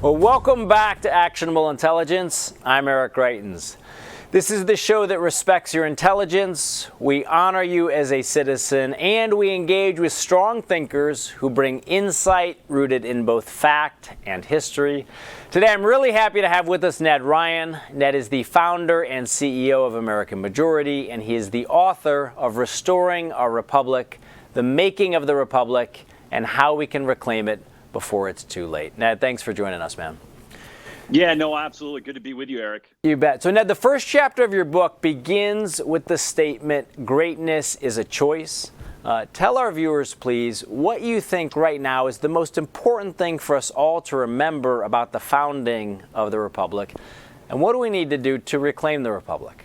Well, welcome back to Actionable Intelligence. I'm Eric Greitens. This is the show that respects your intelligence. We honor you as a citizen, and we engage with strong thinkers who bring insight rooted in both fact and history. Today, I'm really happy to have with us Ned Ryun. Ned is the founder and CEO of American Majority, and he is the author of Restoring Our Republic, The Making of the Republic, and How We Can Reclaim It Before It's Too Late. Ned, thanks for joining us, man. Yeah, no, absolutely. Good to be with you, Eric. You bet. So, Ned, the first chapter of your book begins with the statement, greatness is a choice. Tell our viewers, please, what you think right now is the most important thing for us all to remember about the founding of the Republic, and what do we need to do to reclaim the Republic?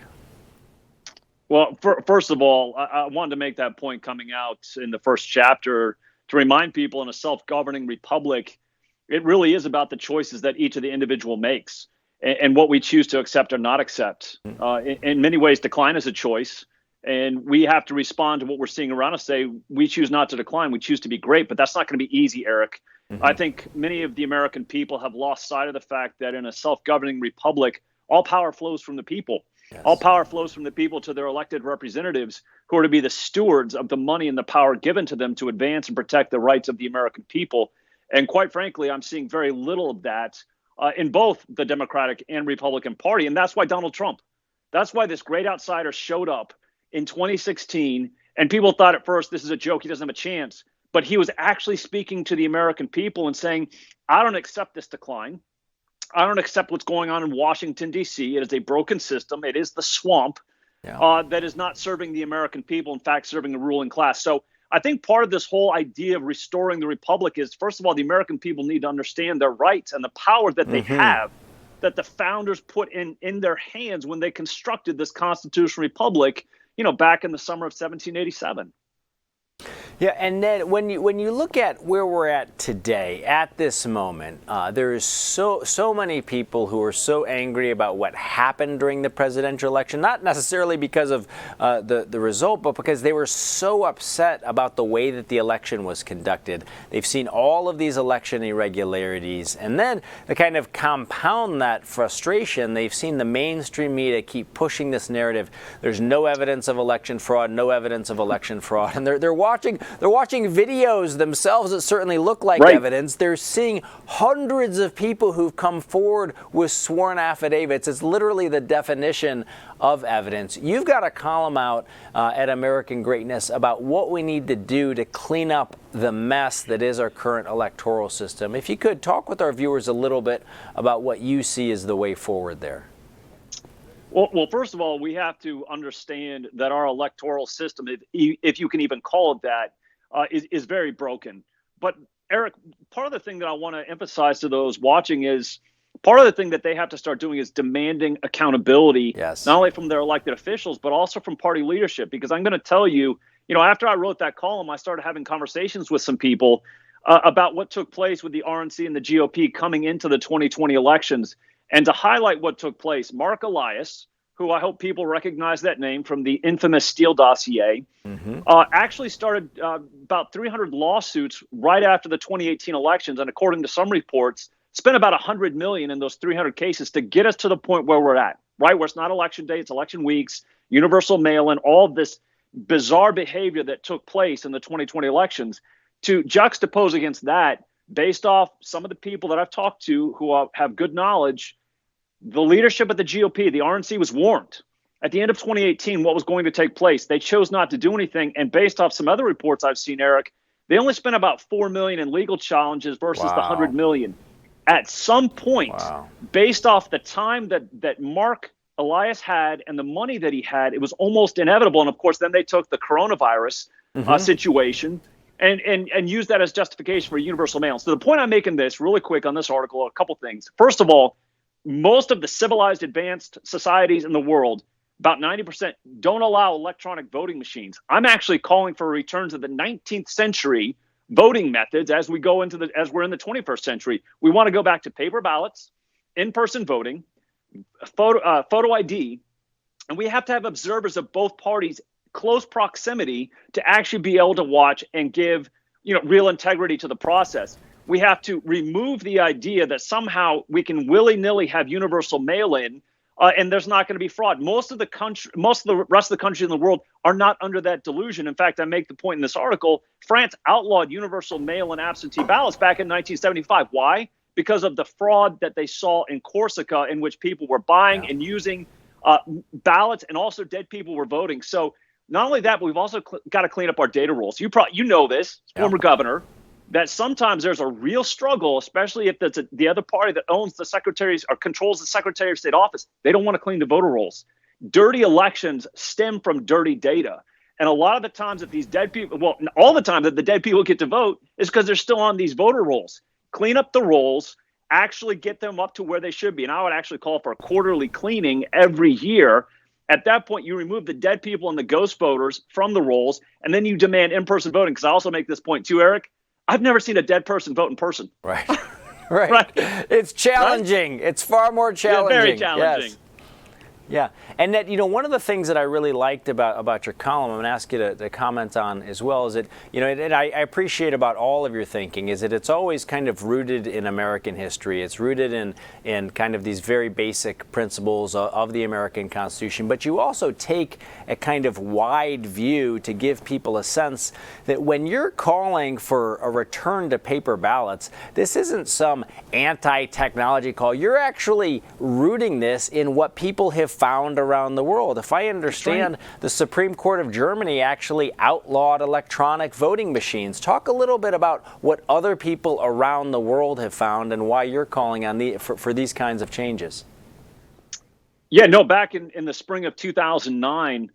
Well, first of all, I wanted to make that point coming out in the first chapter to remind people in a self-governing republic, it really is about the choices that each of the individual makes and what we choose to accept or not accept. In many ways, decline is a choice, and we have to respond to what we're seeing around us. Say we choose not to decline, we choose to be great, but that's not going to be easy, Eric. I think many of the American people have lost sight of the fact that in a self-governing republic, all power flows from the people. Yes. All power flows from the people to their elected representatives, who are to be the stewards of the money and the power given to them to advance and protect the rights of the American people. And quite frankly, I'm seeing very little of that in both the Democratic and Republican Party. And that's why Donald Trump, that's why this great outsider showed up in 2016. And people thought at first, this is a joke, he doesn't have a chance. But he was actually speaking to the American people and saying, I don't accept this decline. I don't accept what's going on in Washington, D.C. It is a broken system. It is the swamp that is not serving the American people, in fact, serving the ruling class. So I think part of this whole idea of restoring the republic is, first of all, the American people need to understand their rights and the power that they have, that the founders put in their hands when they constructed this constitutional republic, back in the summer of 1787. Yeah, and Ned, when you look at where we're at today, at this moment, there is so many people who are so angry about what happened during the presidential election, not necessarily because of the result, but because they were so upset about the way that the election was conducted. They've seen all of these election irregularities, and then to kind of compound that frustration, they've seen the mainstream media keep pushing this narrative. There's no evidence of election fraud, no evidence of election fraud, and they're watching videos themselves that certainly look like evidence. They're seeing hundreds of people who've come forward with sworn affidavits. It's literally the definition of evidence. You've got a column out at American Greatness about what we need to do to clean up the mess that is our current electoral system. If you could talk with our viewers a little bit about what you see as the way forward there. Well, first of all, we have to understand that our electoral system, if you can even call it that, is very broken. But Eric, part of the thing that I want to emphasize to those watching is part of the thing that they have to start doing is demanding accountability, not only from their elected officials, but also from party leadership. Because I'm going to tell you, after I wrote that column, I started having conversations with some people about what took place with the RNC and the GOP coming into the 2020 elections. And to highlight what took place, Mark Elias, who I hope people recognize that name from the infamous Steele dossier, actually started about 300 lawsuits right after the 2018 elections. And according to some reports, spent about $100 million in those 300 cases to get us to the point where we're at, right? Where it's not election day, it's election weeks, universal mail-in, all of this bizarre behavior that took place in the 2020 elections. To juxtapose against that, based off some of the people that I've talked to who have good knowledge, the leadership of the GOP, the RNC, was warned at the end of 2018 what was going to take place. They chose not to do anything. And based off some other reports I've seen, Eric, they only spent about $4 million in legal challenges versus the $100 million. At some point, based off the time that Mark Elias had and the money that he had, it was almost inevitable. And of course, then they took the coronavirus situation and used that as justification for universal mail. So the point I'm making this really quick on this article, a couple things. First of all, most of the civilized advanced societies in the world, about 90%, don't allow electronic voting machines. I'm actually calling for a return to the 19th century voting methods as we're in the 21st century. We want to go back to paper ballots, in-person voting, photo ID, and we have to have observers of both parties close proximity to actually be able to watch and give real integrity to the process. we have to remove the idea that somehow we can willy-nilly have universal mail-in and there's not going to be fraud. Most of the rest of the countries in the world are not under that delusion. In fact, I make the point in this article, France outlawed universal mail-in absentee ballots back in 1975. Why? Because of the fraud that they saw in Corsica, in which people were buying and using ballots, and also dead people were voting. So not only that, but we've also got to clean up our data rules. You know this, former governor, that sometimes there's a real struggle, especially if that's the other party that owns the secretaries or controls the Secretary of State office. They don't want to clean the voter rolls. Dirty elections stem from dirty data. And a lot of the times that these dead people, well, all the time that the dead people get to vote is because they're still on these voter rolls. Clean up the rolls, actually get them up to where they should be. And I would actually call for a quarterly cleaning every year. At that point, you remove the dead people and the ghost voters from the rolls, and then you demand in-person voting. Because I also make this point too, Eric. I've never seen a dead person vote in person. Right. Right. It's challenging. Right? It's far more challenging. Yeah, very challenging. Yes. Yeah. And that, one of the things that I really liked about your column, I'm going to ask you to comment on as well, is that, and I appreciate about all of your thinking, is that it's always kind of rooted in American history. It's rooted in kind of these very basic principles of the American Constitution. But you also take a kind of wide view to give people a sense that when you're calling for a return to paper ballots, this isn't some anti-technology call. You're actually rooting this in what people have found around the world. If I understand, the Supreme Court of Germany actually outlawed electronic voting machines. Talk a little bit about what other people around the world have found and why you're calling on for these kinds of changes. Yeah, no, back in the spring of 2009,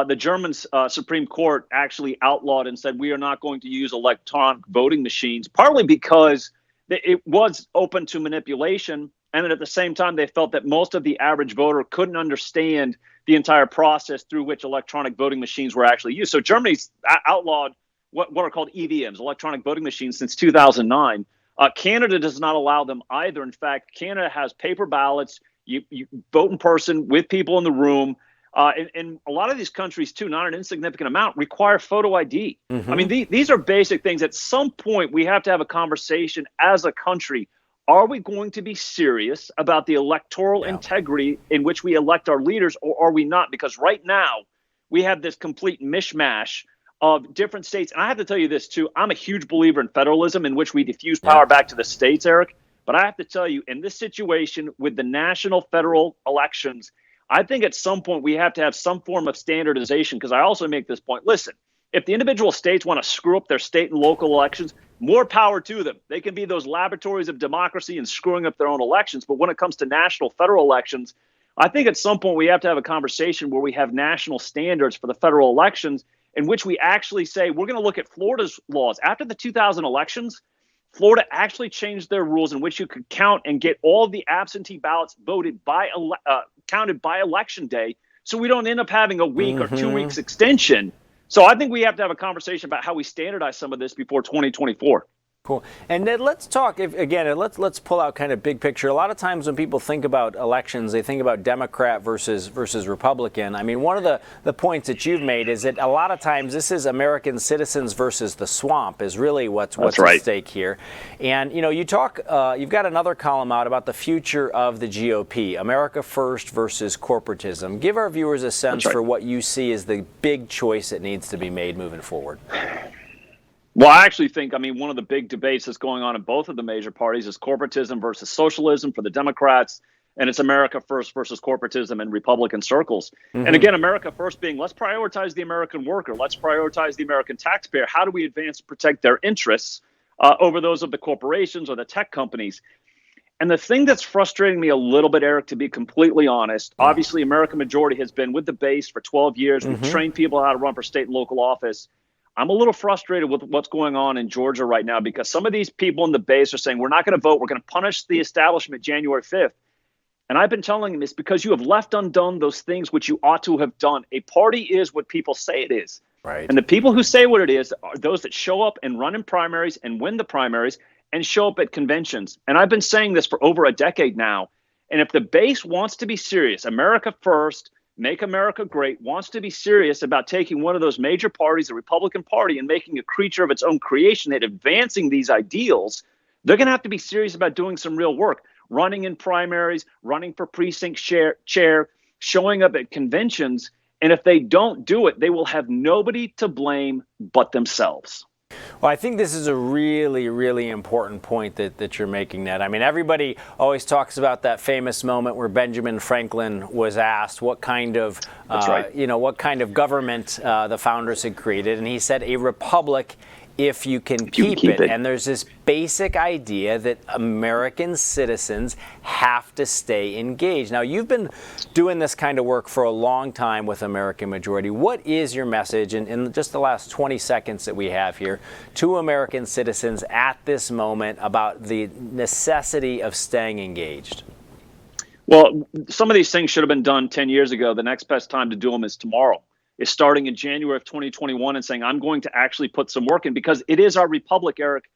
the German Supreme Court actually outlawed and said we are not going to use electronic voting machines, partly because it was open to manipulation. And then at the same time, they felt that most of the average voter couldn't understand the entire process through which electronic voting machines were actually used. So Germany's outlawed what are called EVMs, electronic voting machines, since 2009. Canada does not allow them either. In fact, Canada has paper ballots. You vote in person with people in the room. And a lot of these countries, too, not an insignificant amount, require photo ID. Mm-hmm. I mean, these are basic things. At some point, we have to have a conversation as a country. Are we going to be serious about the electoral integrity in which we elect our leaders, or are we not? Because right now we have this complete mishmash of different states. And I have to tell you this, too. I'm a huge believer in federalism, in which we diffuse power back to the states, Eric. But I have to tell you, in this situation with the national federal elections, I think at some point we have to have some form of standardization, because I also make this point. Listen, if the individual states want to screw up their state and local elections, more power to them. They can be those laboratories of democracy and screwing up their own elections. But when it comes to national federal elections, I think at some point we have to have a conversation where we have national standards for the federal elections, in which we actually say we're going to look at Florida's laws. After the 2000 elections, Florida actually changed their rules in which you could count and get all the absentee ballots voted counted by election day, so we don't end up having a week or 2 weeks extension. So I think we have to have a conversation about how we standardize some of this before 2024. Cool. And Ned, let's talk again. Let's pull out kind of big picture. A lot of times when people think about elections, they think about Democrat versus Republican. I mean, one of the points that you've made is that a lot of times this is American citizens versus the swamp is really what's at stake here. And you talk. You've got another column out about the future of the GOP, America First versus corporatism. Give our viewers a sense for what you see as the big choice that needs to be made moving forward. Well, I actually think, one of the big debates that's going on in both of the major parties is corporatism versus socialism for the Democrats, and it's America First versus corporatism in Republican circles. Mm-hmm. And again, America First being, let's prioritize the American worker, let's prioritize the American taxpayer. How do we advance and protect their interests over those of the corporations or the tech companies? And the thing that's frustrating me a little bit, Eric, to be completely honest, obviously American Majority has been with the base for 12 years. We've trained people how to run for state and local office. I'm a little frustrated with what's going on in Georgia right now, because some of these people in the base are saying, we're not going to vote. We're going to punish the establishment January 5th. And I've been telling them it's because you have left undone those things which you ought to have done. A party is what people say it is. Right. And the people who say what it is are those that show up and run in primaries and win the primaries and show up at conventions. And I've been saying this for over a decade now. And if the base wants to be serious, America First, Make America Great, wants to be serious about taking one of those major parties, the Republican Party, and making a creature of its own creation and advancing these ideals, They're going to have to be serious about doing some real work, running in primaries, running for precinct chair, showing up at conventions. And if they don't do it, they will have nobody to blame but themselves. Well, I think this is a really, really important point that you're making, Ned. I mean, everybody always talks about that famous moment where Benjamin Franklin was asked what kind of, what kind of government the founders had created, and he said, a republic if you can keep it. And there's this basic idea that American citizens have to stay engaged. Now, you've been doing this kind of work for a long time with American Majority. What is your message in just the last 20 seconds that we have here to American citizens at this moment about the necessity of staying engaged? Well, some of these things should have been done 10 years ago. The next best time to do them is tomorrow. Is starting in January of 2021 and saying, I'm going to actually put some work in, because it is our republic, Eric.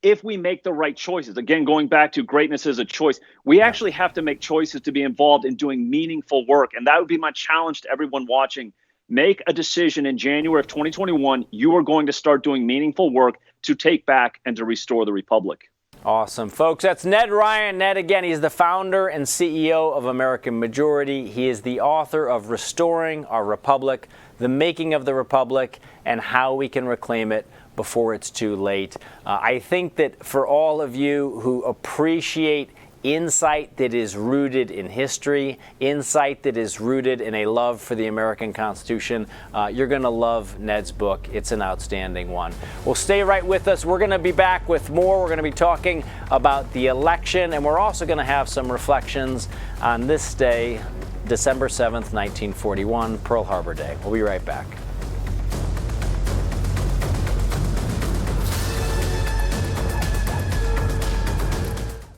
If we make the right choices, again, going back to greatness is a choice, we actually have to make choices to be involved in doing meaningful work. And that would be my challenge to everyone watching. Make a decision in January of 2021. You are going to start doing meaningful work to take back and to restore the republic. Awesome, folks. That's Ned Ryun. Ned, again, he's the founder and CEO of American Majority. He is the author of Restoring Our Republic, The Making of the Republic, and How We Can Reclaim It Before It's Too Late. I think that for all of you who appreciate insight that is rooted in history, insight that is rooted in a love for the American Constitution, you're going to love Ned's book. It's an outstanding one. Well, stay right with us. We're going to be back with more. We're going to be talking about the election, and we're also going to have some reflections on this day, December 7th, 1941, Pearl Harbor Day. We'll be right back.